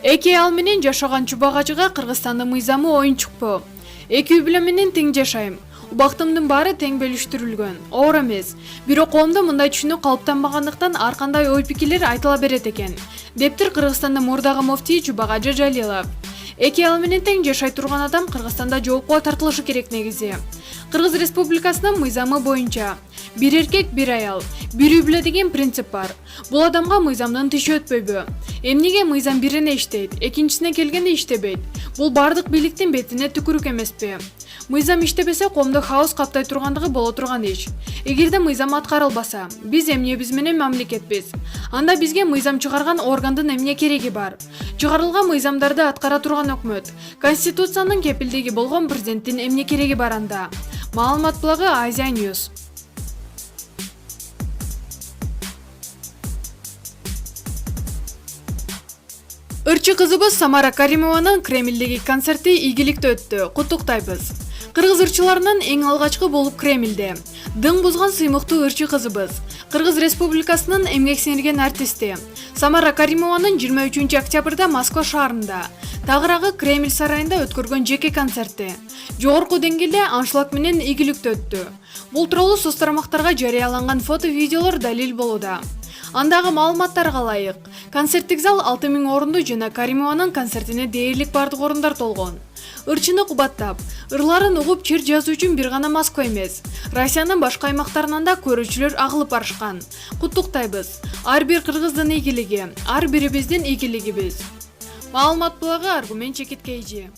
Эки аял менен жашаган чубагачыга Кыргызстандын мыйзамы оюнчукпу. Эки үй бүлө менен тең жашайм. Убактымдын баары тең бөлүштүрүлгөн. Оор эмес. Бирок коомдо мындай түшүнүк калыптанбагандыктан ар кандай ой-пикирлер айтыла берет экен. Дептир Кыргызстандын мурдагы муфтий Чубагажы Жалилов. Эки аял менен тең жашай турган адам Кыргызстанда жоопко тартылышы керек негизи. Кыргыз Республикасынын мыйзамы боюнча бир эркек, бир аял, бир үй бүлө деген принцип бар. Бул адамга мыйзамдын тиши өтпөйбү? Эмнеге мыйзам бирине иштейт, экинчисине келгенде иштебейт? Бул бардык бийликтин бетине түкүрүк эмеспи? Мыйзам иштебесе коомдо хаос каптай тургандыгы боло турган иш. Эгерде мыйзам аткарылбаса, биз эмнебиз менен мамлекетпиз? Анда бизге мыйзам чыгарган органдын эмне кереги бар? Чыгарылган мыйзамдарды аткара турган өкмөт, Конституциянын кепилдиги болгон президенттин эмне кереги бар анда? Маалымат блогу Азия News. Ырчы кызыбыз Самара Каримованын Кремлдеги концерти ийгиликтүү өттү. Куттуктайбыз. Кыргыз ырчыларынын эң алгачкы болуп Кремлде. Дың бузган сыймыктуу ырчы кызыбыз. Кыргыз Республикасынын эмгек сиңирген артисти. Самара Каримованын 23 октябрда Москва шаарында, тагыраагы Кремль сарайында өткөргөн жеке концерти жогорку деңгээлде аншлаг менен ийгиликтүү өттү. Бул тууралуу соц тармактарга жарыяланган фото-видеолор далил болууда. Андагы маалыматтарга ылайык, концерттик зал 6000 орунду жана Каримованын концертине дээрлик бардык орундар толгон. Ырчыны кубаттап, ырларын угуп чыр жазуу үчүн бир гана Москва эмес, Россиянын башка аймактарынан да көрүүчүлөр агылып барышкан. Куттуктайбыз. Ар бир кыргыздын ийгилиги, ар бирибиздин ийгилигибиз. Маалымат блогу Аргумент Чекиткейжи.